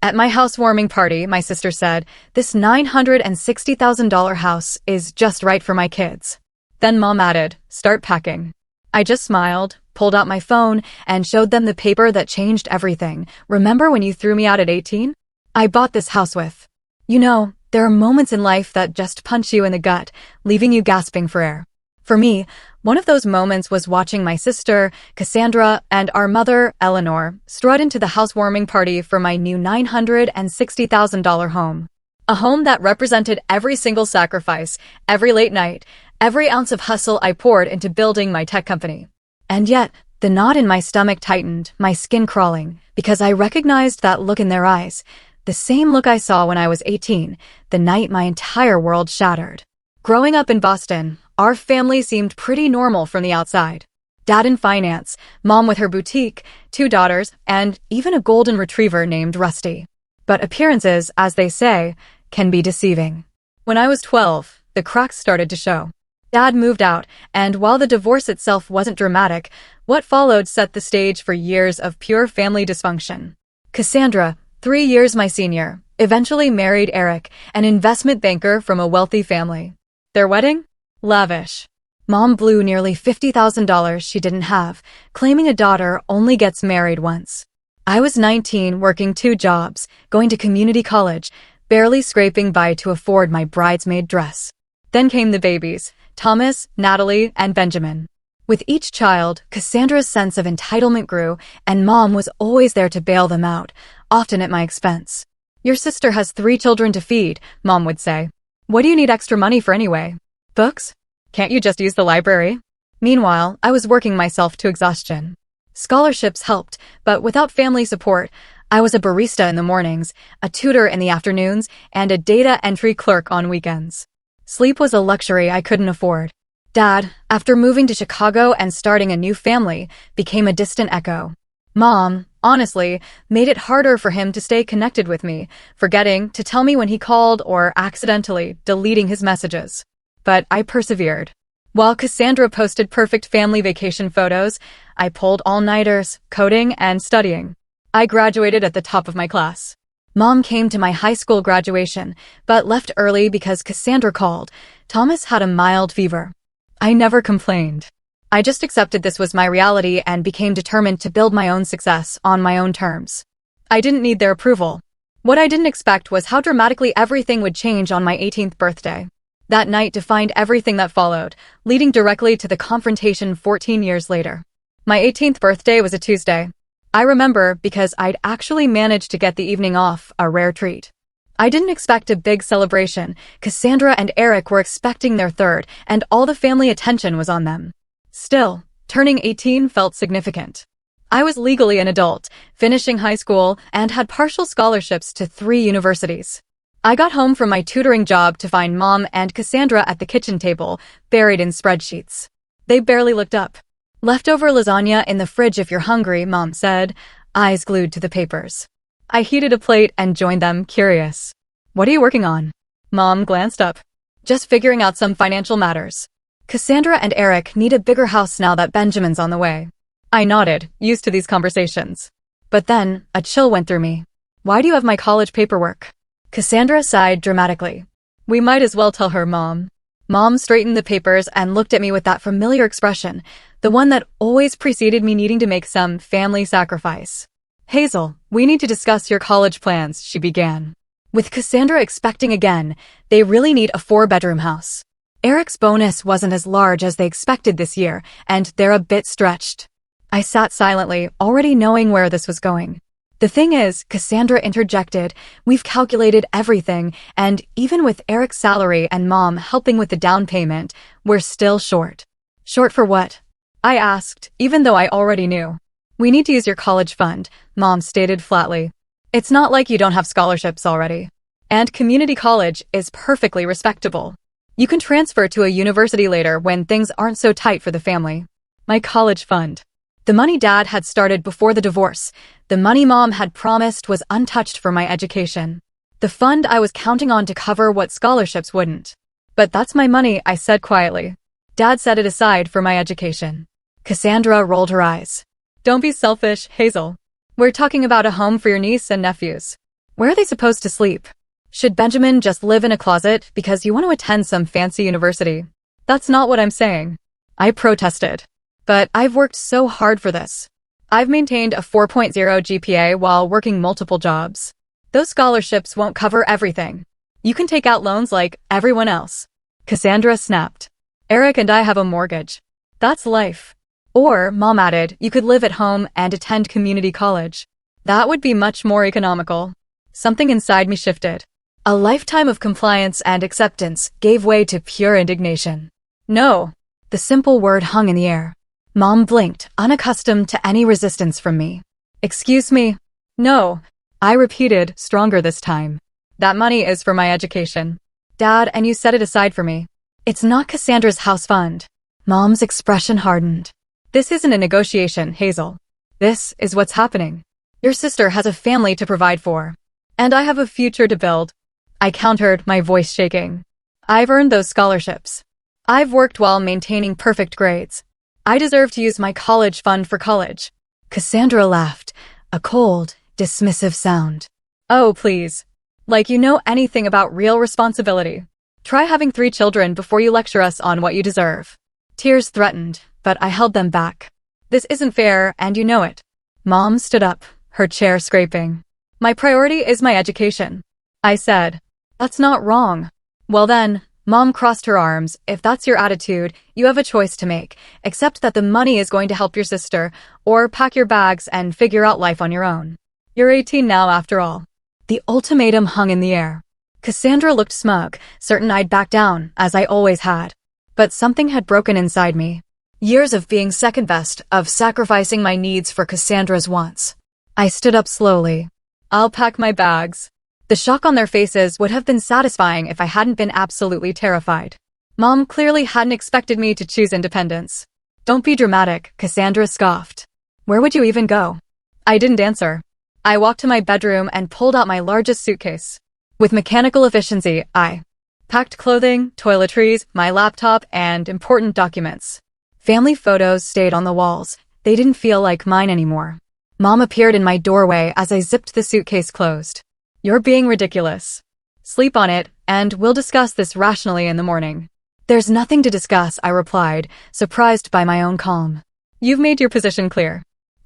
At my housewarming party, my sister said, "This $960,000 house is just right for my kids." Then Mom added, "Start packing." I just smiled, pulled out my phone, and showed them the paper that changed everything. "Remember when you threw me out at 18? I bought this house with." You know, there are moments in life that just punch you in the gut, leaving you gasping for air. For me, one of those moments was watching my sister, Cassandra, and our mother, Eleanor, strut into the housewarming party for my new $960,000 home. A home that represented every single sacrifice, every late night, every ounce of hustle I poured into building my tech company. And yet, the knot in my stomach tightened, my skin crawling, because I recognized that look in their eyes, the same look I saw when I was 18, the night my entire world shattered. Growing up in Boston, our family seemed pretty normal from the outside. Dad in finance, Mom with her boutique, 2 daughters, and even a golden retriever named Rusty. But appearances, as they say, can be deceiving. When I was 12, the cracks started to show. Dad moved out, and while the divorce itself wasn't dramatic, what followed set the stage for years of pure family dysfunction. Cassandra, 3 years my senior, eventually married Eric, an investment banker from a wealthy family. Their wedding? Lavish. Mom blew nearly $50,000 she didn't have, claiming a daughter only gets married once. I was 19, working 2 jobs, going to community college, barely scraping by to afford my bridesmaid dress. Then came the babies, Thomas, Natalie, and Benjamin. With each child, Cassandra's sense of entitlement grew, and Mom was always there to bail them out, often at my expense. "Your sister has 3 children to feed," Mom would say. "What do you need extra money for anyway? Books? Can't you just use the library?" Meanwhile, I was working myself to exhaustion. Scholarships helped, but without family support, I was a barista in the mornings, a tutor in the afternoons, and a data entry clerk on weekends. Sleep was a luxury I couldn't afford. Dad, after moving to Chicago and starting a new family, became a distant echo. Mom, honestly, made it harder for him to stay connected with me, forgetting to tell me when he called or accidentally deleting his messages. But I persevered. While Cassandra posted perfect family vacation photos, I pulled all-nighters, coding, and studying. I graduated at the top of my class. Mom came to my high school graduation, but left early because Cassandra called. Thomas had a mild fever. I never complained. I just accepted this was my reality and became determined to build my own success on my own terms. I didn't need their approval. What I didn't expect was how dramatically everything would change on my 18th birthday. That night defined everything that followed, leading directly to the confrontation 14 years later. My 18th birthday was a Tuesday. I remember because I'd actually managed to get the evening off, a rare treat. I didn't expect a big celebration. Cassandra and Eric were expecting their 3rd, and all the family attention was on them. Still, turning 18 felt significant. I was legally an adult, finishing high school, and had partial scholarships to 3 universities. I got home from my tutoring job to find Mom and Cassandra at the kitchen table, buried in spreadsheets. They barely looked up. "Leftover lasagna in the fridge if you're hungry," Mom said, eyes glued to the papers. I heated a plate and joined them, curious. "What are you working on?" Mom glanced up. "Just figuring out some financial matters. Cassandra and Eric need a bigger house now that Benjamin's on the way." I nodded, used to these conversations. But then, a chill went through me. "Why do you have my college paperwork?" Cassandra sighed dramatically. "We might as well tell her, Mom." Mom straightened the papers and looked at me with that familiar expression, the one that always preceded me needing to make some family sacrifice. "Hazel, we need to discuss your college plans," she began. With Cassandra expecting again, they really need a 4-bedroom house. Eric's bonus wasn't as large as they expected this year, and they're a bit stretched. I sat silently, already knowing where this was going. "The thing is," Cassandra interjected, "we've calculated everything, and even with Eric's salary and Mom helping with the down payment, we're still short." "Short for what?" I asked, even though I already knew. "We need to use your college fund," Mom stated flatly. "It's not like you don't have scholarships already. And community college is perfectly respectable. You can transfer to a university later when things aren't so tight for the family." My college fund. The money Dad had started before the divorce, the money Mom had promised was untouched for my education. The fund I was counting on to cover what scholarships wouldn't. "But that's my money," I said quietly. "Dad set it aside for my education." Cassandra rolled her eyes. "Don't be selfish, Hazel. We're talking about a home for your niece and nephews." Where are they supposed to sleep? Should Benjamin just live in a closet because you want to attend some fancy university? That's not what I'm saying. I protested. But I've worked so hard for this. I've maintained a 4.0 GPA while working multiple jobs. Those scholarships won't cover everything. You can take out loans like everyone else. Cassandra snapped. Eric and I have a mortgage. That's life. Or, Mom added, you could live at home and attend community college. That would be much more economical. Something inside me shifted. A lifetime of compliance and acceptance gave way to pure indignation. No. The simple word hung in the air. Mom blinked, unaccustomed to any resistance from me. Excuse me? No. I repeated, stronger this time. That money is for my education. Dad, and you set it aside for me. It's not Cassandra's house fund. Mom's expression hardened. This isn't a negotiation, Hazel. This is what's happening. Your sister has a family to provide for. And I have a future to build. I countered, my voice shaking. I've earned those scholarships. I've worked while maintaining perfect grades. I deserve to use my college fund for college. Cassandra laughed, a cold, dismissive sound. Oh, please. Like you know anything about real responsibility. Try having 3 children before you lecture us on what you deserve. Tears threatened, but I held them back. This isn't fair, and you know it. Mom stood up, her chair scraping. My priority is my education. I said. That's not wrong. Well then, Mom crossed her arms. If that's your attitude, you have a choice to make. Accept that the money is going to help your sister, or pack your bags and figure out life on your own. You're 18 now, after all. The ultimatum hung in the air. Cassandra looked smug, certain I'd back down, as I always had. But something had broken inside me. Years of being second best, of sacrificing my needs for Cassandra's wants. I stood up slowly. I'll pack my bags. The shock on their faces would have been satisfying if I hadn't been absolutely terrified. Mom clearly hadn't expected me to choose independence. Don't be dramatic, Cassandra scoffed. Where would you even go? I didn't answer. I walked to my bedroom and pulled out my largest suitcase. With mechanical efficiency, I packed clothing, toiletries, my laptop, and important documents. Family photos stayed on the walls. They didn't feel like mine anymore. Mom appeared in my doorway as I zipped the suitcase closed. You're being ridiculous. Sleep on it, and we'll discuss this rationally in the morning. There's nothing to discuss, I replied, surprised by my own calm. You've made your position clear.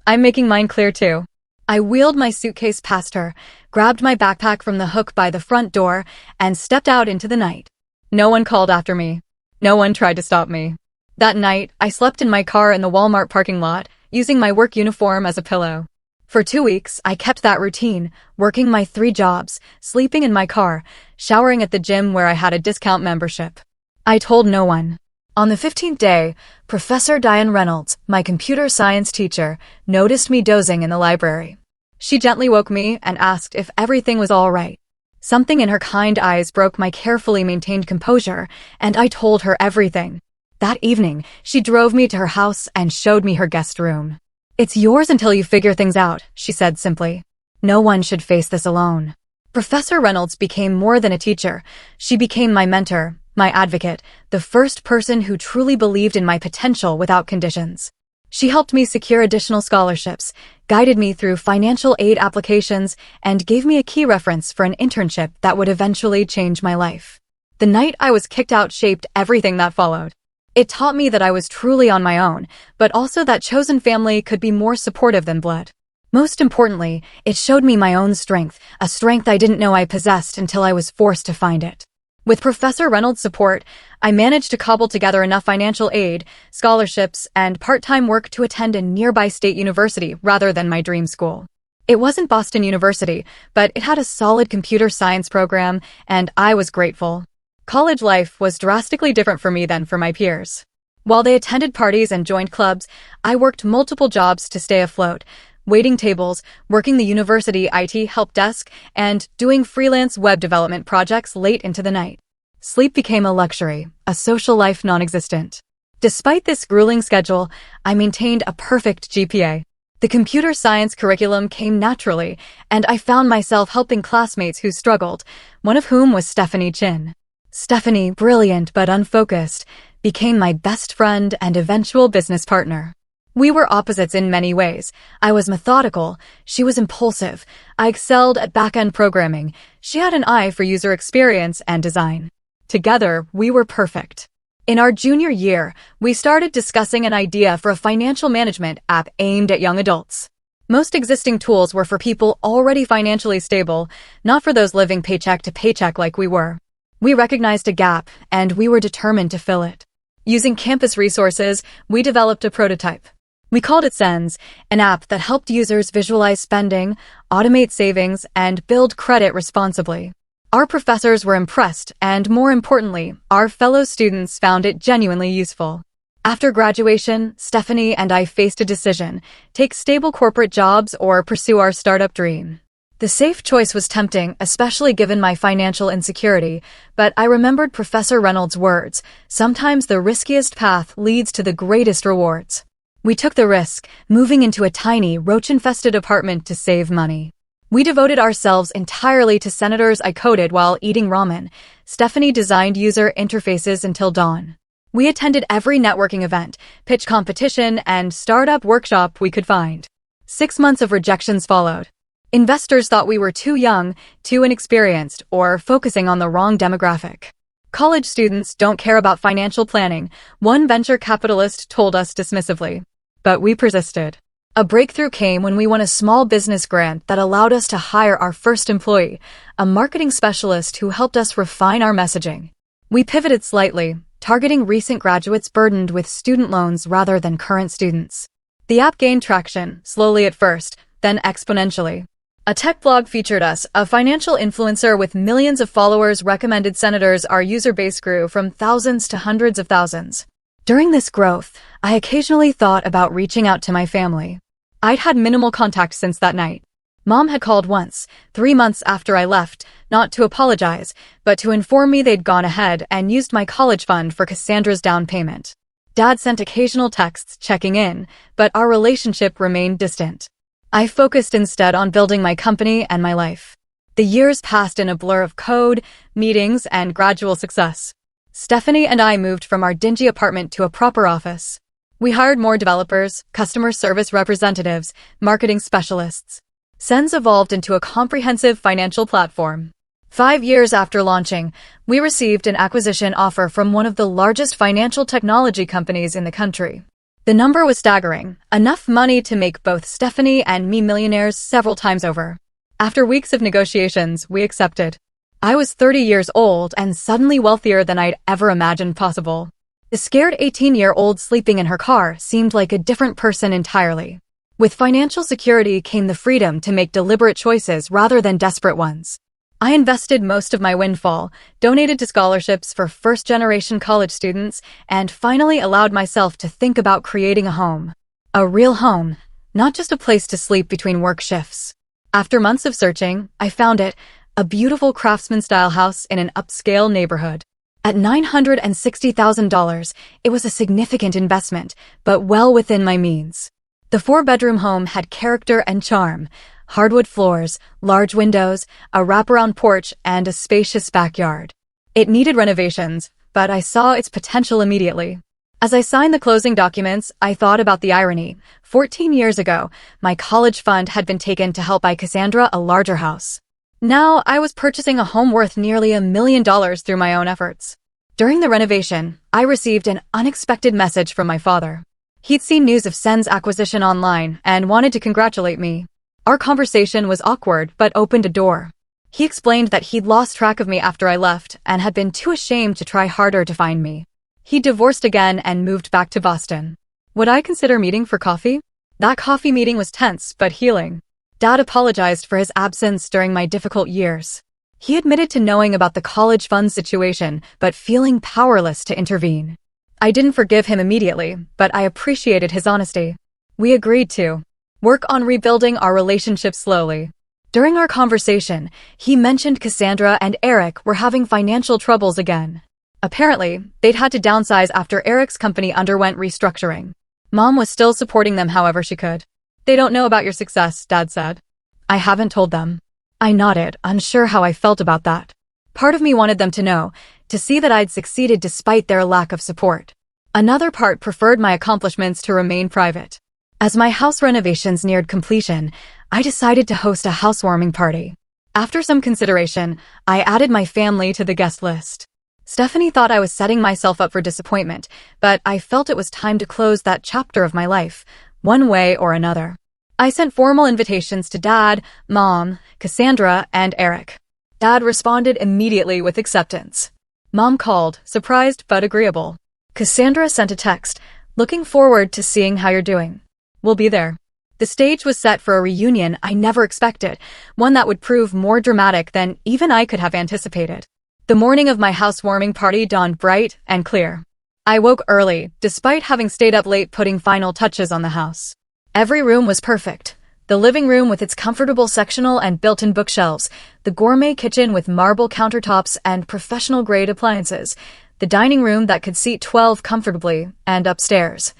I'm making mine clear too. I wheeled my suitcase past her, grabbed my backpack from the hook by the front door, and stepped out into the night. No one called after me. No one tried to stop me. That night, I slept in my car in the Walmart parking lot, using my work uniform as a pillow. For 2 weeks, I kept that routine, working my 3 jobs, sleeping in my car, showering at the gym where I had a discount membership. I told no one. On the 15th day, Professor Diane Reynolds, my computer science teacher, noticed me dozing in the library. She gently woke me and asked if everything was all right. Something in her kind eyes broke my carefully maintained composure, and I told her everything. That evening, she drove me to her house and showed me her guest room. It's yours until you figure things out, she said simply. No one should face this alone. Professor Reynolds became more than a teacher. She became my mentor, my advocate, the first person who truly believed in my potential without conditions. She helped me secure additional scholarships, guided me through financial aid applications, and gave me a key reference for an internship that would eventually change my life. The night I was kicked out shaped everything that followed. It taught me that I was truly on my own, but also that chosen family could be more supportive than blood. Most importantly, it showed me my own strength, a strength I didn't know I possessed until I was forced to find it. With Professor Reynolds' support, I managed to cobble together enough financial aid, scholarships, and part-time work to attend a nearby state university rather than my dream school. It wasn't Boston University, but it had a solid computer science program, and I was grateful. College life was drastically different for me than for my peers. While they attended parties and joined clubs, I worked multiple jobs to stay afloat, waiting tables, working the university IT help desk, and doing freelance web development projects late into the night. Sleep became a luxury, a social life non-existent. Despite this grueling schedule, I maintained a perfect GPA. The computer science curriculum came naturally, and I found myself helping classmates who struggled, one of whom was Stephanie Chin. Stephanie, brilliant but unfocused, became my best friend and eventual business partner. We were opposites in many ways. I was methodical, she was impulsive. I excelled at back-end programming. She had an eye for user experience and design. Together, we were perfect. In our junior year, we started discussing an idea for a financial management app aimed at young adults. Most existing tools were for people already financially stable, not for those living paycheck to paycheck like we were. We recognized a gap, and we were determined to fill it. Using campus resources, we developed a prototype. We called it Sens, an app that helped users visualize spending, automate savings, and build credit responsibly. Our professors were impressed, and more importantly, our fellow students found it genuinely useful. After graduation, Stephanie and I faced a decision: take stable corporate jobs or pursue our startup dream. The safe choice was tempting, especially given my financial insecurity, but I remembered Professor Reynolds' words: sometimes the riskiest path leads to the greatest rewards. We took the risk, moving into a tiny, roach-infested apartment to save money. We devoted ourselves entirely to senators I coded while eating ramen. Stephanie designed user interfaces until dawn. We attended every networking event, pitch competition, and startup workshop we could find. 6 months of rejections followed. Investors thought we were too young, too inexperienced, or focusing on the wrong demographic. College students don't care about financial planning, one venture capitalist told us dismissively. But we persisted. A breakthrough came when we won a small business grant that allowed us to hire our first employee, a marketing specialist who helped us refine our messaging. We pivoted slightly, targeting recent graduates burdened with student loans rather than current students. The app gained traction, slowly at first, then exponentially. A tech blog featured us, a financial influencer with millions of followers recommended senators. Our user base grew from thousands to hundreds of thousands. During this growth, I occasionally thought about reaching out to my family. I'd had minimal contact since that night. Mom had called once, 3 months after I left, not to apologize, but to inform me they'd gone ahead and used my college fund for Cassandra's down payment. Dad sent occasional texts checking in, but our relationship remained distant. I focused instead on building my company and my life. The years passed in a blur of code, meetings, and gradual success. Stephanie and I moved from our dingy apartment to a proper office. We hired more developers, customer service representatives, marketing specialists. Sens evolved into a comprehensive financial platform. 5 years after launching, we received an acquisition offer from one of the largest financial technology companies in the country. The number was staggering, enough money to make both Stephanie and me millionaires several times over. After weeks of negotiations, we accepted. I was 30 years old and suddenly wealthier than I'd ever imagined possible. The scared 18-year-old sleeping in her car seemed like a different person entirely. With financial security came the freedom to make deliberate choices rather than desperate ones. I invested most of my windfall, donated to scholarships for first-generation college students, and finally allowed myself to think about creating a home. A real home, not just a place to sleep between work shifts. After months of searching, I found it, a beautiful craftsman-style house in an upscale neighborhood. At $960,000, it was a significant investment, but well within my means. The 4-bedroom home had character and charm: hardwood floors, large windows, a wraparound porch, and a spacious backyard. It needed renovations, but I saw its potential immediately. As I signed the closing documents, I thought about the irony. 14 years ago, my college fund had been taken to help buy Cassandra a larger house. Now I was purchasing a home worth nearly $1 million through my own efforts. During the renovation, I received an unexpected message from my father. He'd seen news of Sen's acquisition online and wanted to congratulate me. Our conversation was awkward but opened a door. He explained that he'd lost track of me after I left and had been too ashamed to try harder to find me. He divorced again and moved back to Boston. Would I consider meeting for coffee? That coffee meeting was tense but healing. Dad apologized for his absence during my difficult years. He admitted to knowing about the college fund situation, but feeling powerless to intervene. I didn't forgive him immediately, but I appreciated his honesty. We agreed to work on rebuilding our relationship slowly. During our conversation, he mentioned Cassandra and Eric were having financial troubles again. Apparently, they'd had to downsize after Eric's company underwent restructuring. Mom was still supporting them however she could. "They don't know about your success," Dad said. "I haven't told them." I nodded, unsure how I felt about that. Part of me wanted them to know, to see that I'd succeeded despite their lack of support. Another part preferred my accomplishments to remain private. As my house renovations neared completion, I decided to host a housewarming party. After some consideration, I added my family to the guest list. Stephanie thought I was setting myself up for disappointment, but I felt it was time to close that chapter of my life, one way or another. I sent formal invitations to Dad, Mom, Cassandra, and Eric. Dad responded immediately with acceptance. Mom called, surprised but agreeable. Cassandra sent a text, looking forward to seeing how you're doing. We'll be there. The stage was set for a reunion I never expected, one that would prove more dramatic than even I could have anticipated. The morning of my housewarming party dawned bright and clear. I woke early, despite having stayed up late putting final touches on the house. Every room was perfect. The living room with its comfortable sectional and built-in bookshelves, the gourmet kitchen with marble countertops and professional-grade appliances, the dining room that could seat 12 comfortably, and upstairs.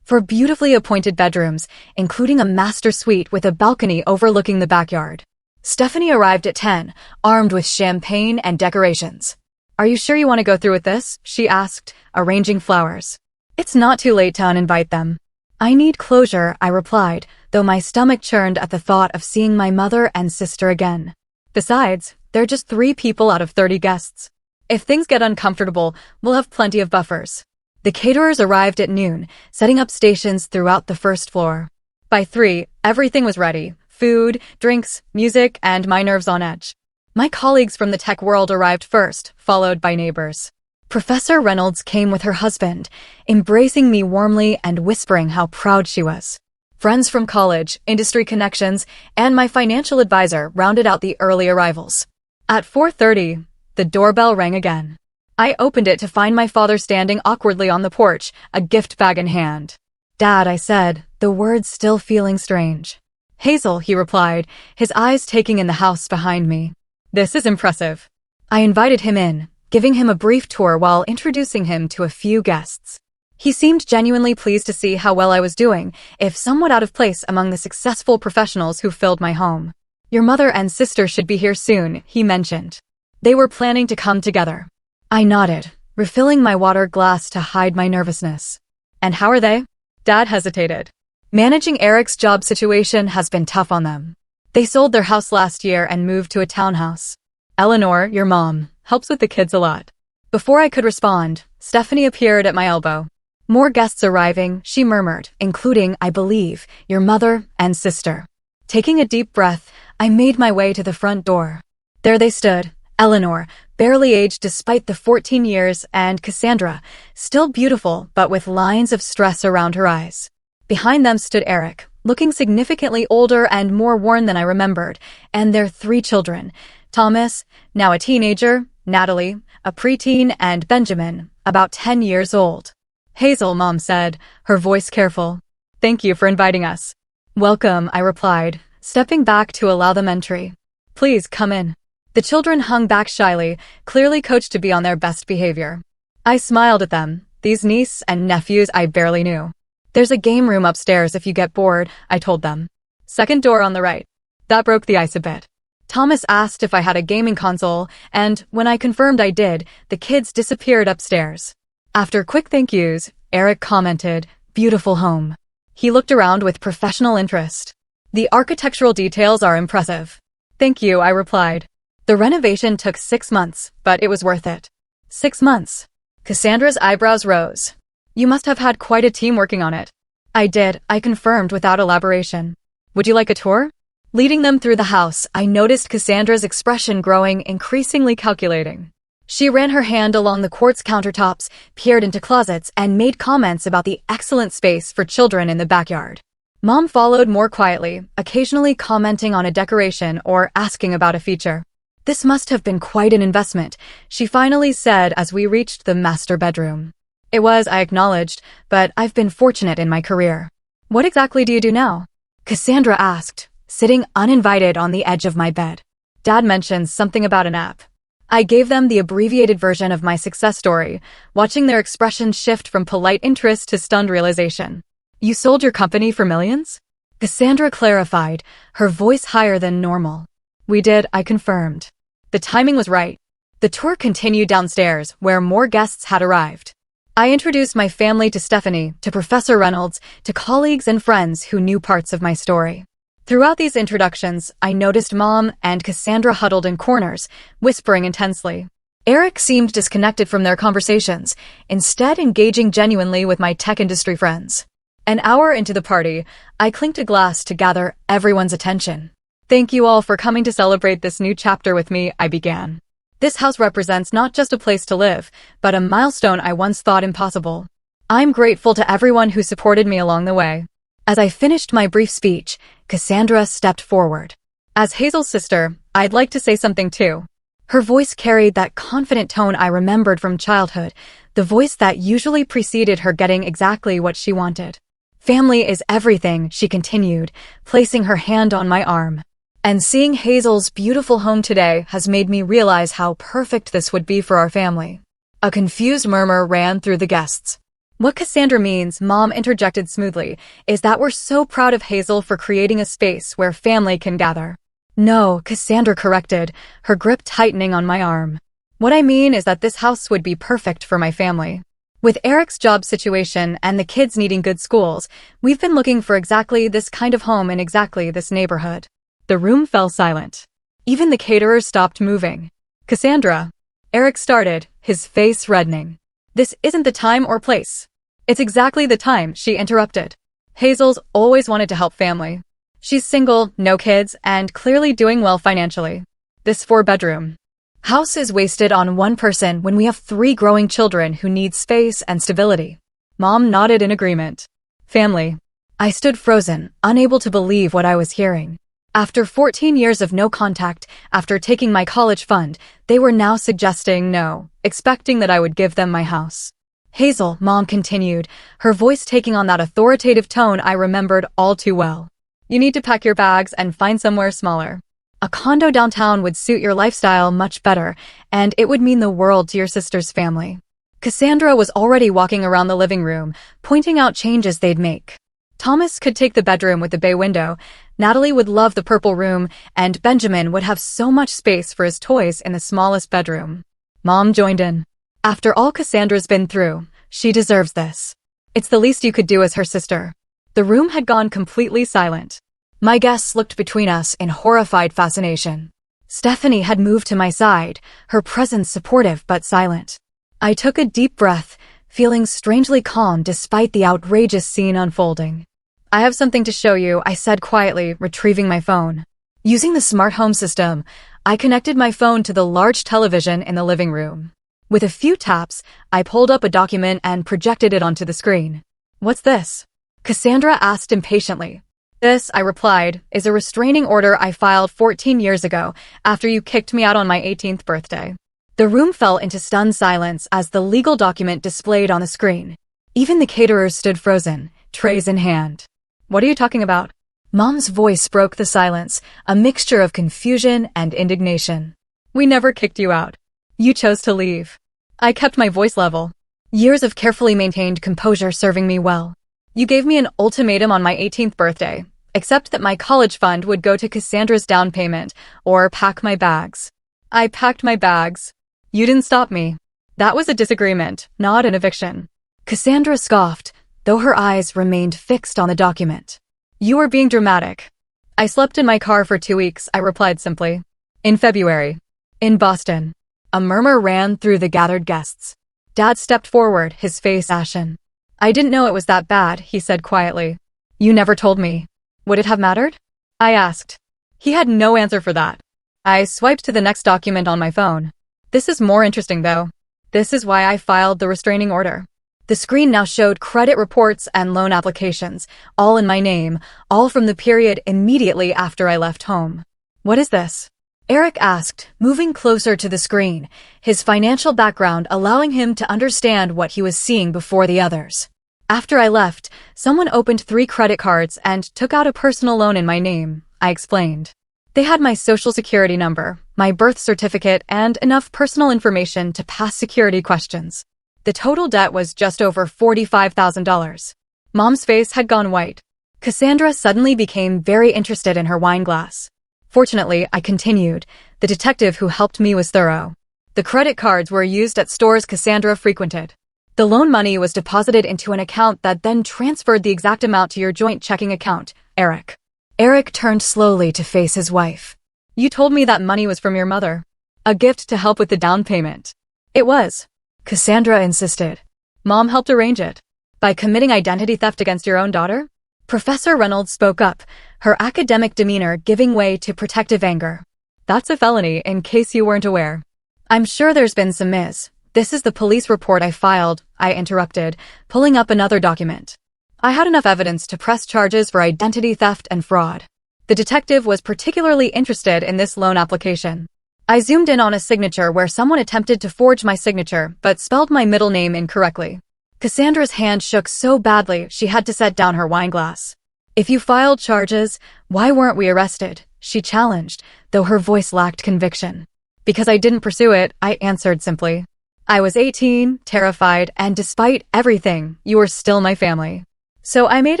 4 beautifully appointed bedrooms, including a master suite with a balcony overlooking the backyard. Stephanie arrived at 10, armed with champagne and decorations. "Are you sure you want to go through with this?" she asked, arranging flowers. "It's not too late to uninvite them." "I need closure," I replied, though my stomach churned at the thought of seeing my mother and sister again. Besides, they're just 3 people out of 30 guests. If things get uncomfortable, we'll have plenty of buffers. The caterers arrived at noon, setting up stations throughout the first floor. By 3, everything was ready. Food, drinks, music, and my nerves on edge. My colleagues from the tech world arrived first, followed by neighbors. Professor Reynolds came with her husband, embracing me warmly and whispering how proud she was. Friends from college, industry connections, and my financial advisor rounded out the early arrivals. At 4:30, the doorbell rang again. I opened it to find my father standing awkwardly on the porch, a gift bag in hand. "Dad," I said, the words still feeling strange. "Hazel," he replied, his eyes taking in the house behind me. "This is impressive." I invited him in, giving him a brief tour while introducing him to a few guests. He seemed genuinely pleased to see how well I was doing, if somewhat out of place among the successful professionals who filled my home. "Your mother and sister should be here soon," he mentioned. They were planning to come together. I nodded, refilling my water glass to hide my nervousness. "And how are they?" Dad hesitated. "Managing Eric's job situation has been tough on them. They sold their house last year and moved to a townhouse. Eleanor, your mom, helps with the kids a lot." Before I could respond, Stephanie appeared at my elbow. "More guests arriving," she murmured, including, I believe, your mother and sister. Taking a deep breath, I made my way to the front door. There they stood, Eleanor, barely aged despite the 14 years, and Cassandra, still beautiful but with lines of stress around her eyes. Behind them stood Eric, looking significantly older and more worn than I remembered, and their 3 children, Thomas, now a teenager, Natalie, a preteen, and Benjamin, about 10 years old. "Hazel," Mom said, her voice careful. "Thank you for inviting us." "Welcome," I replied, stepping back to allow them entry. "Please come in." The children hung back shyly, clearly coached to be on their best behavior. I smiled at them, these niece and nephews I barely knew. "There's a game room upstairs if you get bored," I told them. "Second door on the right." That broke the ice a bit. Thomas asked if I had a gaming console, and when I confirmed I did, the kids disappeared upstairs. After quick thank yous, Eric commented, "Beautiful home." He looked around with professional interest. "The architectural details are impressive." "Thank you," I replied. The renovation took 6 months, but it was worth it. 6 months. Cassandra's eyebrows rose. "You must have had quite a team working on it." "I did," I confirmed without elaboration. "Would you like a tour?" Leading them through the house, I noticed Cassandra's expression growing increasingly calculating. She ran her hand along the quartz countertops, peered into closets, and made comments about the excellent space for children in the backyard. Mom followed more quietly, occasionally commenting on a decoration or asking about a feature. "This must have been quite an investment," she finally said as we reached the master bedroom. "It was," I acknowledged, "but I've been fortunate in my career." "What exactly do you do now?" Cassandra asked, sitting uninvited on the edge of my bed. "Dad mentioned something about an app." I gave them the abbreviated version of my success story, watching their expressions shift from polite interest to stunned realization. "You sold your company for millions?" Cassandra clarified, her voice higher than normal. "We did," I confirmed. The timing was right. The tour continued downstairs, where more guests had arrived. I introduced my family to Stephanie, to Professor Reynolds, to colleagues and friends who knew parts of my story. Throughout these introductions, I noticed Mom and Cassandra huddled in corners, whispering intensely. Eric seemed disconnected from their conversations, instead engaging genuinely with my tech industry friends. An hour into the party, I clinked a glass to gather everyone's attention. Thank you all for coming to celebrate this new chapter with me, I began. This house represents not just a place to live, but a milestone I once thought impossible. I'm grateful to everyone who supported me along the way. As I finished my brief speech, Cassandra stepped forward. As Hazel's sister, I'd like to say something too. Her voice carried that confident tone I remembered from childhood, the voice that usually preceded her getting exactly what she wanted. Family is everything, she continued, placing her hand on my arm. And seeing Hazel's beautiful home today has made me realize how perfect this would be for our family. A confused murmur ran through the guests. What Cassandra means, Mom interjected smoothly, is that we're so proud of Hazel for creating a space where family can gather. No, Cassandra corrected, her grip tightening on my arm. What I mean is that this house would be perfect for my family. With Eric's job situation and the kids needing good schools, we've been looking for exactly this kind of home in exactly this neighborhood. The room fell silent. Even the caterers stopped moving. Cassandra, Eric started, his face reddening. This isn't the time or place. It's exactly the time, she interrupted. Hazel's always wanted to help family. She's single, no kids, and clearly doing well financially. This 4-bedroom house is wasted on one person when we have 3 growing children who need space and stability. Mom nodded in agreement. Family. I stood frozen, unable to believe what I was hearing. After 14 years of no contact, after taking my college fund, they were now suggesting no, expecting that I would give them my house. Hazel, Mom continued, her voice taking on that authoritative tone I remembered all too well. You need to pack your bags and find somewhere smaller. A condo downtown would suit your lifestyle much better, and it would mean the world to your sister's family. Cassandra was already walking around the living room, pointing out changes they'd make. Thomas could take the bedroom with the bay window, Natalie would love the purple room, and Benjamin would have so much space for his toys in the smallest bedroom. Mom joined in. After all Cassandra's been through, she deserves this. It's the least you could do as her sister. The room had gone completely silent. My guests looked between us in horrified fascination. Stephanie had moved to my side, her presence supportive but silent. I took a deep breath, feeling strangely calm despite the outrageous scene unfolding. I have something to show you, I said quietly, retrieving my phone. Using the smart home system, I connected my phone to the large television in the living room. With a few taps, I pulled up a document and projected it onto the screen. What's this? Cassandra asked impatiently. This, I replied, is a restraining order I filed 14 years ago after you kicked me out on my 18th birthday. The room fell into stunned silence as the legal document displayed on the screen. Even the caterers stood frozen, trays in hand. What are you talking about? Mom's voice broke the silence, a mixture of confusion and indignation. We never kicked you out. You chose to leave. I kept my voice level. Years of carefully maintained composure serving me well. You gave me an ultimatum on my 18th birthday, except that my college fund would go to Cassandra's down payment, or pack my bags. I packed my bags. You didn't stop me. That was a disagreement, not an eviction. Cassandra scoffed, though her eyes remained fixed on the document. You were being dramatic. I slept in my car for 2 weeks, I replied simply. In February. In Boston. A murmur ran through the gathered guests. Dad stepped forward, his face ashen. I didn't know it was that bad, he said quietly. You never told me. Would it have mattered? I asked. He had no answer for that. I swiped to the next document on my phone. This is more interesting though. This is why I filed the restraining order. The screen now showed credit reports and loan applications, all in my name, all from the period immediately after I left home. What is this? Eric asked, moving closer to the screen, his financial background allowing him to understand what he was seeing before the others. After I left, someone opened 3 credit cards and took out a personal loan in my name, I explained. They had my social security number, my birth certificate, and enough personal information to pass security questions. The total debt was just over $45,000. Mom's face had gone white. Cassandra suddenly became very interested in her wine glass. Fortunately, I continued, the detective who helped me was thorough. The credit cards were used at stores Cassandra frequented. The loan money was deposited into an account that then transferred the exact amount to your joint checking account, Eric. Eric turned slowly to face his wife. You told me that money was from your mother. A gift to help with the down payment. It was. Cassandra insisted. Mom helped arrange it. By committing identity theft against your own daughter? Professor Reynolds spoke up, her academic demeanor giving way to protective anger. That's a felony, in case you weren't aware. I'm sure there's been some This is the police report I filed, I interrupted, pulling up another document. I had enough evidence to press charges for identity theft and fraud. The detective was particularly interested in this loan application. I zoomed in on a signature where someone attempted to forge my signature but spelled my middle name incorrectly. Cassandra's hand shook so badly she had to set down her wine glass. If you filed charges, why weren't we arrested? She challenged, though her voice lacked conviction. Because I didn't pursue it, I answered simply. I was 18, terrified, and despite everything, you were still my family. So I made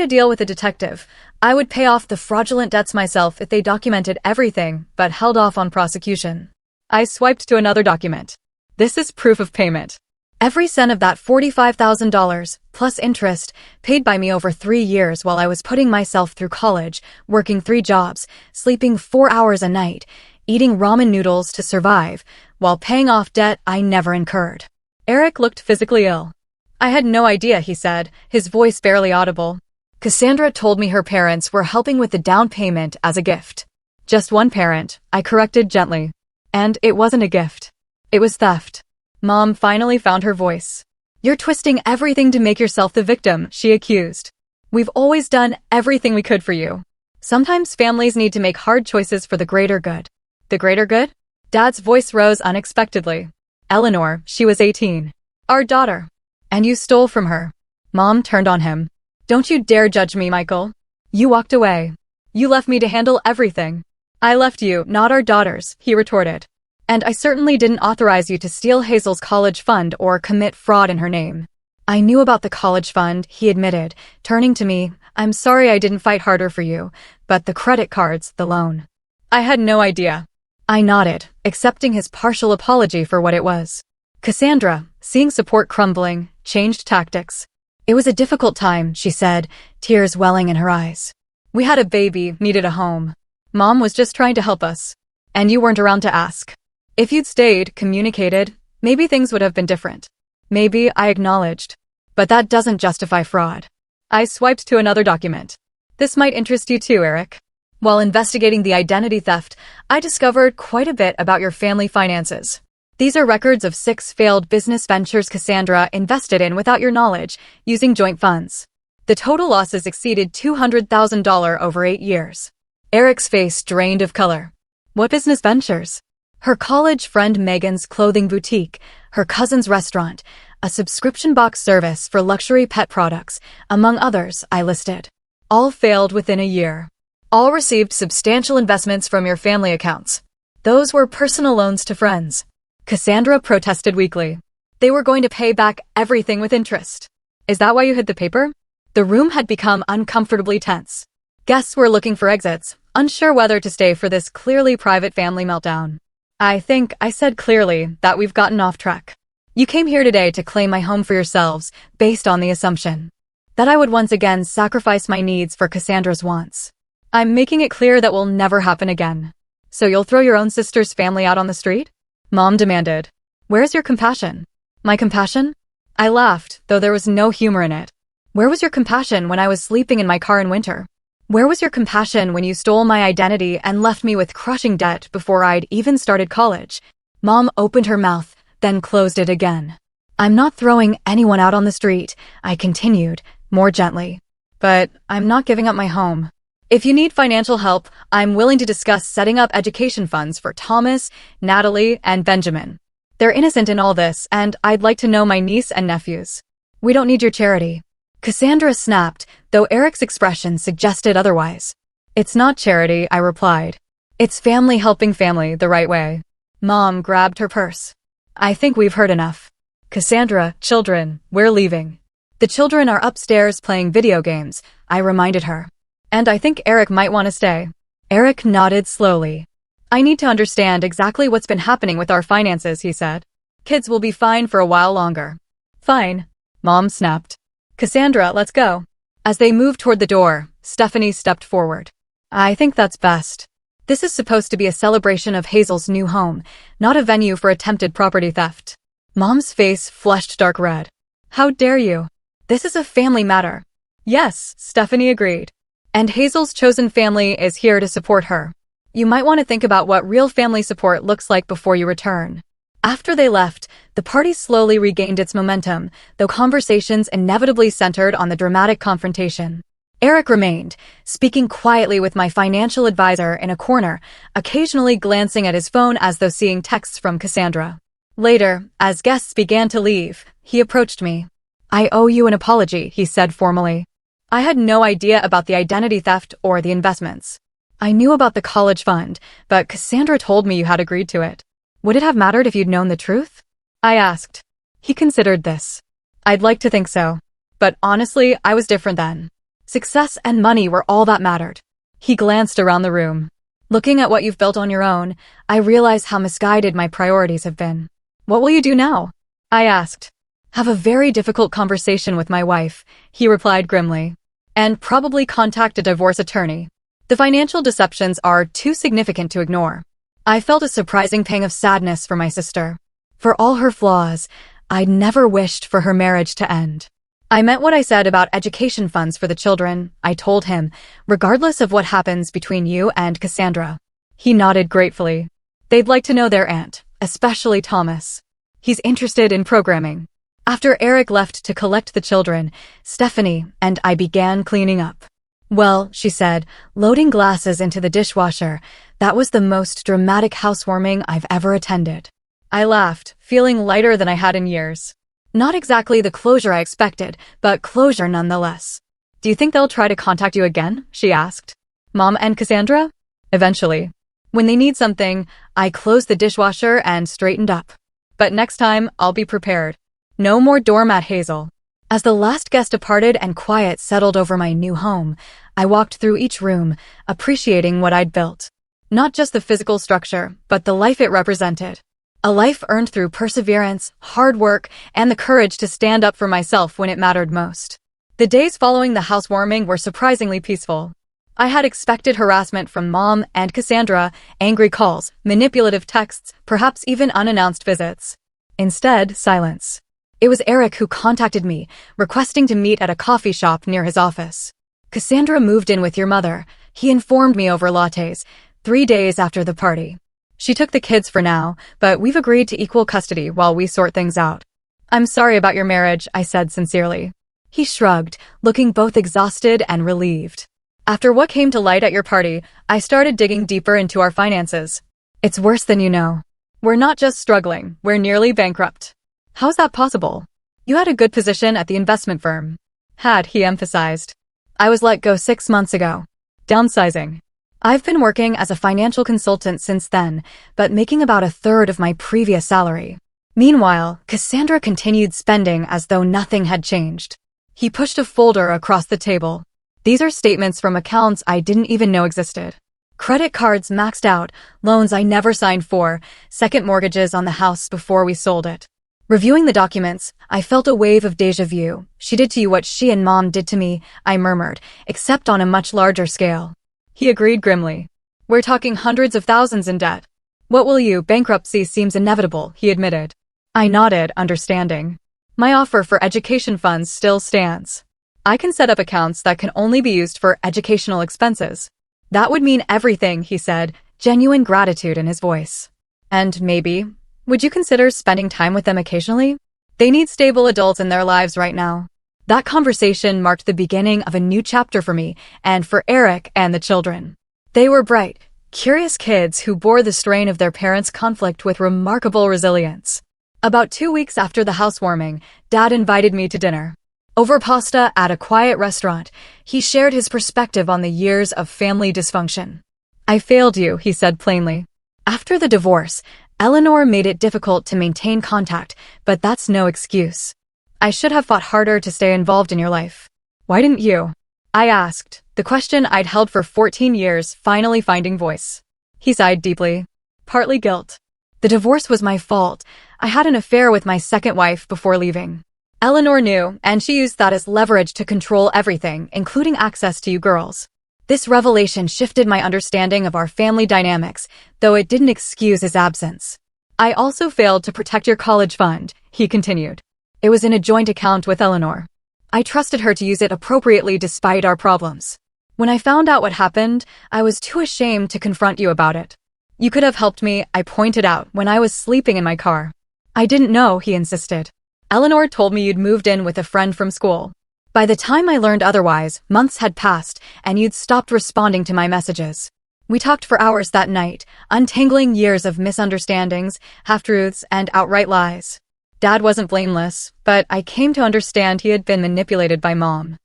a deal with the detective. I would pay off the fraudulent debts myself if they documented everything, but held off on prosecution. I swiped to another document. This is proof of payment. Every cent of that $45,000, plus interest, paid by me over 3 years while I was putting myself through college, working 3 jobs, sleeping 4 hours a night, eating ramen noodles to survive, while paying off debt I never incurred. Eric looked physically ill. I had no idea, he said, his voice barely audible. Cassandra told me her parents were helping with the down payment as a gift. Just one parent, I corrected gently. And it wasn't a gift. It was theft. Mom finally found her voice. You're twisting everything to make yourself the victim, she accused. We've always done everything we could for you. Sometimes families need to make hard choices for the greater good. The greater good? Dad's voice rose unexpectedly. Eleanor, she was 18. Our daughter. And you stole from her. Mom turned on him. Don't you dare judge me, Michael. You walked away. You left me to handle everything. I left you, not our daughters, he retorted. And I certainly didn't authorize you to steal Hazel's college fund or commit fraud in her name. I knew about the college fund, he admitted, turning to me. I'm sorry I didn't fight harder for you, but the credit cards, the loan. I had no idea. I nodded, accepting his partial apology for what it was. Cassandra, seeing support crumbling, changed tactics. It was a difficult time, she said, tears welling in her eyes. We had a baby, needed a home. Mom was just trying to help us. And you weren't around to ask. If you'd stayed, communicated, maybe things would have been different. Maybe, I acknowledged. But that doesn't justify fraud. I swiped to another document. This might interest you too, Eric. While investigating the identity theft, I discovered quite a bit about your family finances. These are records of 6 failed business ventures Cassandra invested in without your knowledge, using joint funds. The total losses exceeded $200,000 over 8 years. Eric's face drained of color. What business ventures? Her college friend Megan's clothing boutique, her cousin's restaurant, a subscription box service for luxury pet products, among others, I listed. All failed within a year. All received substantial investments from your family accounts. Those were personal loans to friends. Cassandra protested weakly. They were going to pay back everything with interest. Is that why you hid the paper? The room had become uncomfortably tense. Guests were looking for exits, unsure whether to stay for this clearly private family meltdown. I think I said clearly that we've gotten off track. You came here today to claim my home for yourselves, based on the assumption that I would once again sacrifice my needs for Cassandra's wants. I'm making it clear that will never happen again. So you'll throw your own sister's family out on the street? Mom demanded. Where's your compassion? My compassion? I laughed, though there was no humor in it. Where was your compassion when I was sleeping in my car in winter? Where was your compassion when you stole my identity and left me with crushing debt before I'd even started college? Mom opened her mouth, then closed it again. I'm not throwing anyone out on the street, I continued, more gently. But I'm not giving up my home. If you need financial help, I'm willing to discuss setting up education funds for Thomas, Natalie, and Benjamin. They're innocent in all this, and I'd like to know my niece and nephews. We don't need your charity. Cassandra snapped, though Eric's expression suggested otherwise. It's not charity, I replied. It's family helping family the right way. Mom grabbed her purse. I think we've heard enough. Cassandra, children, we're leaving. The children are upstairs playing video games, I reminded her. And I think Eric might want to stay. Eric nodded slowly. I need to understand exactly what's been happening with our finances, he said. Kids will be fine for a while longer. Fine. Mom snapped. Cassandra, let's go. As they moved toward the door, Stephanie stepped forward. I think that's best. This is supposed to be a celebration of Hazel's new home, not a venue for attempted property theft. Mom's face flushed dark red. How dare you? This is a family matter. Yes, Stephanie agreed. And Hazel's chosen family is here to support her. You might want to think about what real family support looks like before you return. After they left, the party slowly regained its momentum, though conversations inevitably centered on the dramatic confrontation. Eric remained, speaking quietly with my financial advisor in a corner, occasionally glancing at his phone as though seeing texts from Cassandra. Later, as guests began to leave, he approached me. I owe you an apology, he said formally. I had no idea about the identity theft or the investments. I knew about the college fund, but Cassandra told me you had agreed to it. Would it have mattered if you'd known the truth? I asked. He considered this. I'd like to think so. But honestly, I was different then. Success and money were all that mattered. He glanced around the room. Looking at what you've built on your own, I realize how misguided my priorities have been. What will you do now? I asked. Have a very difficult conversation with my wife, he replied grimly. And probably contact a divorce attorney. The financial deceptions are too significant to ignore. I felt a surprising pang of sadness for my sister. For all her flaws, I'd never wished for her marriage to end. I meant what I said about education funds for the children, I told him, regardless of what happens between you and Cassandra. He nodded gratefully. They'd like to know their aunt, especially Thomas. He's interested in programming. After Eric left to collect the children, Stephanie and I began cleaning up. Well, she said, loading glasses into the dishwasher, that was the most dramatic housewarming I've ever attended. I laughed, feeling lighter than I had in years. Not exactly the closure I expected, but closure nonetheless. Do you think they'll try to contact you again? She asked. Mom and Cassandra? Eventually. When they need something, I closed the dishwasher and straightened up. But next time, I'll be prepared. No more doormat, Hazel. As the last guest departed and quiet settled over my new home, I walked through each room, appreciating what I'd built. Not just the physical structure, but the life it represented. A life earned through perseverance, hard work, and the courage to stand up for myself when it mattered most. The days following the housewarming were surprisingly peaceful. I had expected harassment from Mom and Cassandra, angry calls, manipulative texts, perhaps even unannounced visits. Instead, silence. It was Eric who contacted me, requesting to meet at a coffee shop near his office. Cassandra moved in with your mother, he informed me over lattes, 3 days after the party. She took the kids for now, but we've agreed to equal custody while we sort things out. I'm sorry about your marriage, I said sincerely. He shrugged, looking both exhausted and relieved. After what came to light at your party, I started digging deeper into our finances. It's worse than you know. We're not just struggling, we're nearly bankrupt. How's that possible? You had a good position at the investment firm. Had, he emphasized. I was let go 6 months ago. Downsizing. I've been working as a financial consultant since then, but making about 1/3 of my previous salary. Meanwhile, Cassandra continued spending as though nothing had changed. He pushed a folder across the table. These are statements from accounts I didn't even know existed. Credit cards maxed out, loans I never signed for, second mortgages on the house before we sold it. Reviewing the documents, I felt a wave of déjà vu. She did to you what she and Mom did to me, I murmured, except on a much larger scale. He agreed grimly. We're talking hundreds of thousands in debt. What will you? Bankruptcy seems inevitable, he admitted. I nodded, understanding. My offer for education funds still stands. I can set up accounts that can only be used for educational expenses. That would mean everything, he said, genuine gratitude in his voice. And maybe, would you consider spending time with them occasionally? They need stable adults in their lives right now. That conversation marked the beginning of a new chapter for me and for Eric and the children. They were bright, curious kids who bore the strain of their parents' conflict with remarkable resilience. About 2 weeks after the housewarming, Dad invited me to dinner. Over pasta at a quiet restaurant, he shared his perspective on the years of family dysfunction. I failed you, he said plainly. After the divorce, Eleanor made it difficult to maintain contact, but that's no excuse. I should have fought harder to stay involved in your life. Why didn't you? I asked, the question I'd held for 14 years finally finding voice. He sighed deeply. Partly guilt. The divorce was my fault. I had an affair with my second wife before leaving. Eleanor knew, and she used that as leverage to control everything, including access to you girls. This revelation shifted my understanding of our family dynamics, though it didn't excuse his absence. I also failed to protect your college fund, he continued. It was in a joint account with Eleanor. I trusted her to use it appropriately despite our problems. When I found out what happened, I was too ashamed to confront you about it. You could have helped me, I pointed out, when I was sleeping in my car. I didn't know, he insisted. Eleanor told me you'd moved in with a friend from school. By the time I learned otherwise, months had passed, and you'd stopped responding to my messages. We talked for hours that night, untangling years of misunderstandings, half-truths, and outright lies. Dad wasn't blameless, but I came to understand he had been manipulated by Mom.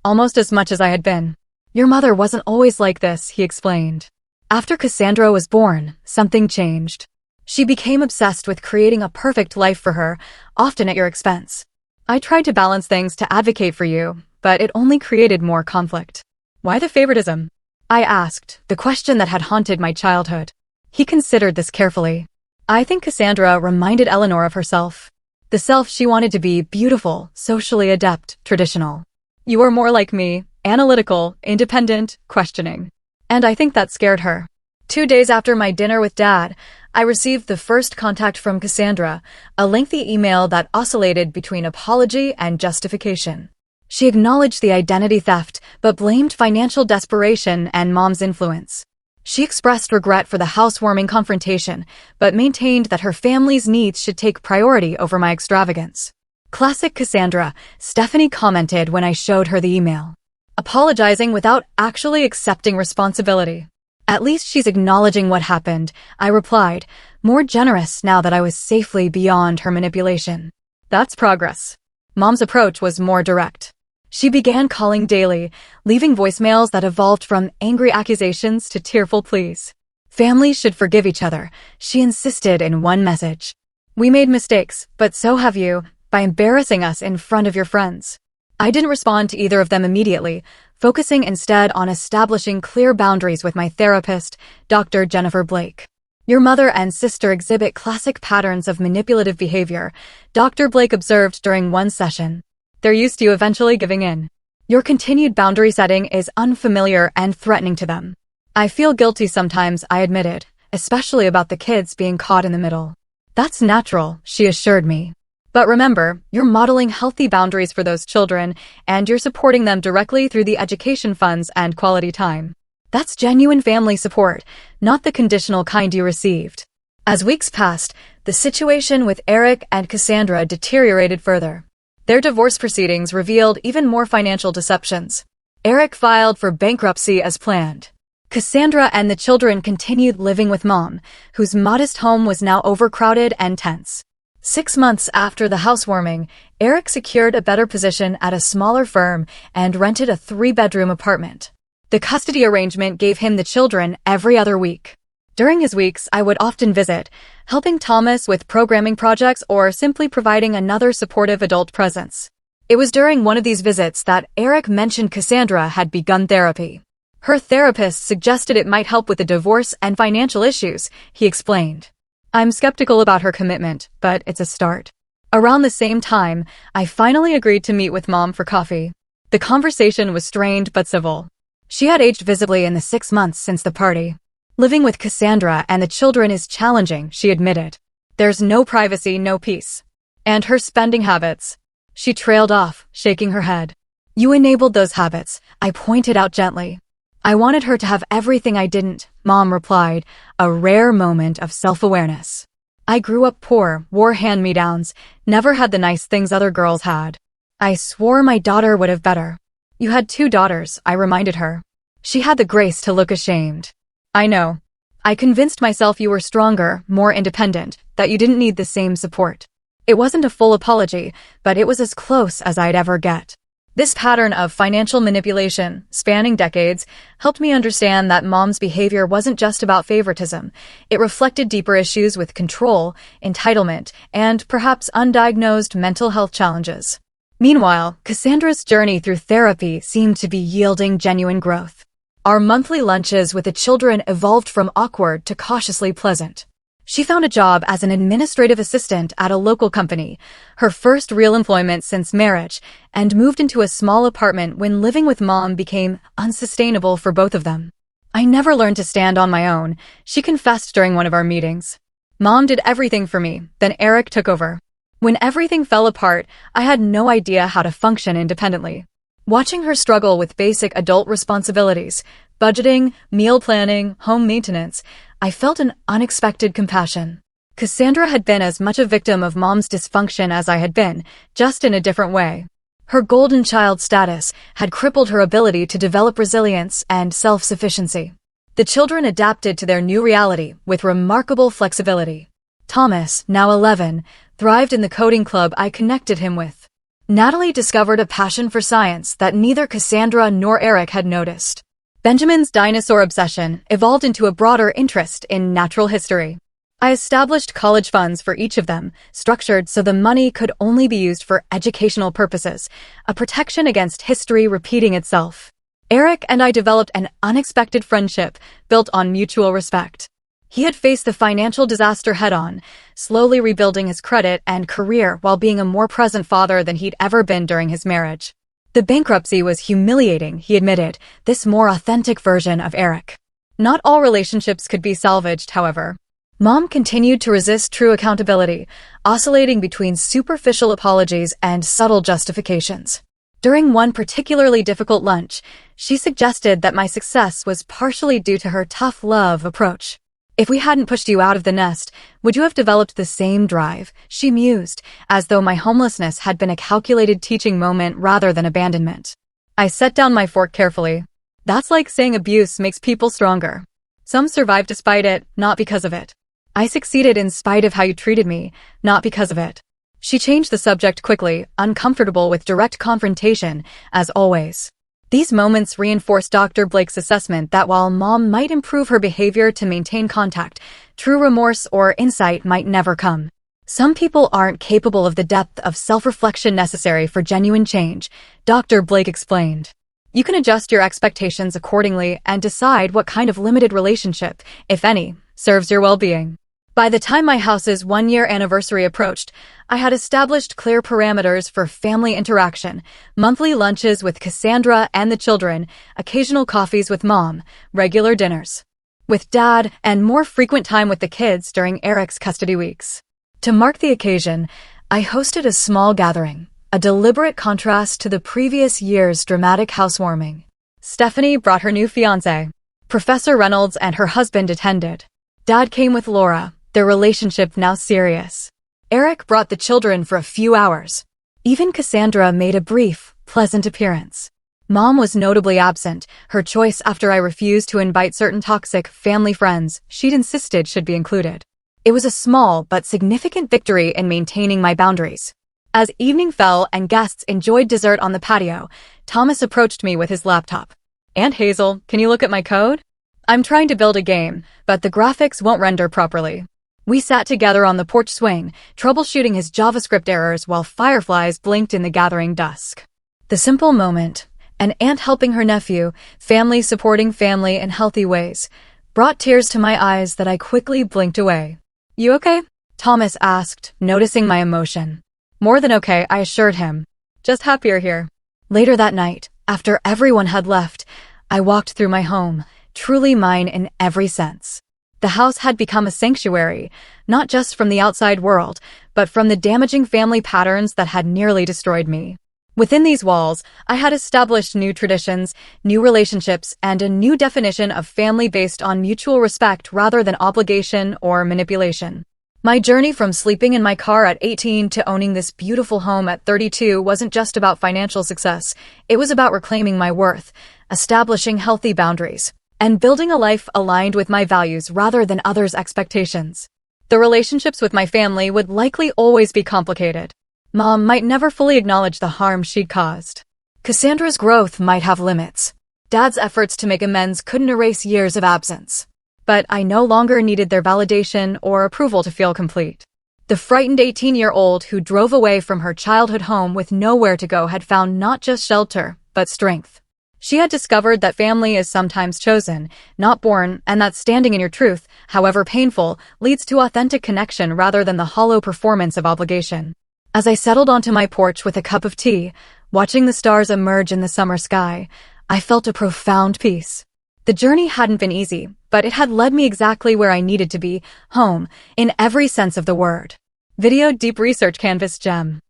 Almost as much as I had been. Your mother wasn't always like this, he explained. After Cassandra was born, something changed. She became obsessed with creating a perfect life for her, often at your expense. I tried to balance things to advocate for you, but it only created more conflict. Why the favoritism? I asked, the question that had haunted my childhood. He considered this carefully. I think Cassandra reminded Eleanor of herself. The self she wanted to be: beautiful, socially adept, traditional. You were more like me, analytical, independent, questioning. And I think that scared her. 2 days after my dinner with Dad, I received the first contact from Cassandra, a lengthy email that oscillated between apology and justification. She acknowledged the identity theft, but blamed financial desperation and Mom's influence. She expressed regret for the housewarming confrontation, but maintained that her family's needs should take priority over my extravagance. Classic Cassandra, Stephanie commented when I showed her the email. Apologizing without actually accepting responsibility. At least she's acknowledging what happened, I replied, more generous now that I was safely beyond her manipulation. That's progress. Mom's approach was more direct. She began calling daily, leaving voicemails that evolved from angry accusations to tearful pleas. Families should forgive each other, she insisted in one message. We made mistakes, but so have you, by embarrassing us in front of your friends. I didn't respond to either of them immediately, focusing instead on establishing clear boundaries with my therapist, Dr. Jennifer Blake. Your mother and sister exhibit classic patterns of manipulative behavior, Dr. Blake observed during one session. They're used to you eventually giving in. Your continued boundary setting is unfamiliar and threatening to them. I feel guilty sometimes, I admitted, especially about the kids being caught in the middle. That's natural, she assured me. But remember, you're modeling healthy boundaries for those children, and you're supporting them directly through the education funds and quality time. That's genuine family support, not the conditional kind you received. As weeks passed, the situation with Eric and Cassandra deteriorated further. Their divorce proceedings revealed even more financial deceptions. Eric filed for bankruptcy as planned. Cassandra and the children continued living with Mom, whose modest home was now overcrowded and tense. 6 months after the housewarming, Eric secured a better position at a smaller firm and rented a 3-bedroom apartment. The custody arrangement gave him the children every other week. During his weeks, I would often visit, helping Thomas with programming projects or simply providing another supportive adult presence. It was during one of these visits that Eric mentioned Cassandra had begun therapy. Her therapist suggested it might help with the divorce and financial issues, he explained. I'm skeptical about her commitment, but it's a start. Around the same time, I finally agreed to meet with Mom for coffee. The conversation was strained but civil. She had aged visibly in the 6 months since the party. Living with Cassandra and the children is challenging, she admitted. There's no privacy, no peace. And her spending habits. She trailed off, shaking her head. You enabled those habits, I pointed out gently. I wanted her to have everything I didn't, Mom replied, a rare moment of self-awareness. I grew up poor, wore hand-me-downs, never had the nice things other girls had. I swore my daughter would have better. You had 2 daughters, I reminded her. She had the grace to look ashamed. I know. I convinced myself you were stronger, more independent, that you didn't need the same support. It wasn't a full apology, but it was as close as I'd ever get. This pattern of financial manipulation, spanning decades, helped me understand that Mom's behavior wasn't just about favoritism. It reflected deeper issues with control, entitlement, and perhaps undiagnosed mental health challenges. Meanwhile, Cassandra's journey through therapy seemed to be yielding genuine growth. Our monthly lunches with the children evolved from awkward to cautiously pleasant. She found a job as an administrative assistant at a local company, her first real employment since marriage, and moved into a small apartment when living with Mom became unsustainable for both of them. I never learned to stand on my own, she confessed during one of our meetings. Mom did everything for me, then Eric took over. When everything fell apart, I had no idea how to function independently. Watching her struggle with basic adult responsibilities, budgeting, meal planning, home maintenance, I felt an unexpected compassion. Cassandra had been as much a victim of Mom's dysfunction as I had been, just in a different way. Her golden child status had crippled her ability to develop resilience and self-sufficiency. The children adapted to their new reality with remarkable flexibility. Thomas, now 11, thrived in the coding club I connected him with. Natalie discovered a passion for science that neither Cassandra nor Eric had noticed. Benjamin's dinosaur obsession evolved into a broader interest in natural history. I established college funds for each of them, structured so the money could only be used for educational purposes, a protection against history repeating itself. Eric and I developed an unexpected friendship built on mutual respect. He had faced the financial disaster head-on, slowly rebuilding his credit and career while being a more present father than he'd ever been during his marriage. The bankruptcy was humiliating, he admitted, this more authentic version of Eric. Not all relationships could be salvaged, however. Mom continued to resist true accountability, oscillating between superficial apologies and subtle justifications. During one particularly difficult lunch, she suggested that my success was partially due to her tough love approach. If we hadn't pushed you out of the nest, would you have developed the same drive? She mused, as though my homelessness had been a calculated teaching moment rather than abandonment. I set down my fork carefully. That's like saying abuse makes people stronger. Some survive despite it, not because of it. I succeeded in spite of how you treated me, not because of it. She changed the subject quickly, uncomfortable with direct confrontation, as always. These moments reinforced Dr. Blake's assessment that while Mom might improve her behavior to maintain contact, true remorse or insight might never come. Some people aren't capable of the depth of self-reflection necessary for genuine change, Dr. Blake explained. You can adjust your expectations accordingly and decide what kind of limited relationship, if any, serves your well-being. By the time my house's one-year anniversary approached, I had established clear parameters for family interaction, monthly lunches with Cassandra and the children, occasional coffees with Mom, regular dinners with Dad, and more frequent time with the kids during Eric's custody weeks. To mark the occasion, I hosted a small gathering, a deliberate contrast to the previous year's dramatic housewarming. Stephanie brought her new fiancé. Professor Reynolds and her husband attended. Dad came with Laura, their relationship now serious. Eric brought the children for a few hours. Even Cassandra made a brief, pleasant appearance. Mom was notably absent, her choice after I refused to invite certain toxic family friends she'd insisted should be included. It was a small but significant victory in maintaining my boundaries. As evening fell and guests enjoyed dessert on the patio, Thomas approached me with his laptop. "Aunt Hazel, can you look at my code? I'm trying to build a game, but the graphics won't render properly." We sat together on the porch swing, troubleshooting his JavaScript errors while fireflies blinked in the gathering dusk. The simple moment, an aunt helping her nephew, family supporting family in healthy ways, brought tears to my eyes that I quickly blinked away. "You okay?" Thomas asked, noticing my emotion. "More than okay," I assured him. "Just happier here." Later that night, after everyone had left, I walked through my home, truly mine in every sense. The house had become a sanctuary, not just from the outside world, but from the damaging family patterns that had nearly destroyed me. Within these walls, I had established new traditions, new relationships, and a new definition of family based on mutual respect rather than obligation or manipulation. My journey from sleeping in my car at 18 to owning this beautiful home at 32 wasn't just about financial success, it was about reclaiming my worth, establishing healthy boundaries, and building a life aligned with my values rather than others' expectations. The relationships with my family would likely always be complicated. Mom might never fully acknowledge the harm she'd caused. Cassandra's growth might have limits. Dad's efforts to make amends couldn't erase years of absence. But I no longer needed their validation or approval to feel complete. The frightened 18-year-old who drove away from her childhood home with nowhere to go had found not just shelter, but strength. She had discovered that family is sometimes chosen, not born, and that standing in your truth, however painful, leads to authentic connection rather than the hollow performance of obligation. As I settled onto my porch with a cup of tea, watching the stars emerge in the summer sky, I felt a profound peace. The journey hadn't been easy, but it had led me exactly where I needed to be, home, in every sense of the word. Video Deep Research Canvas Gem.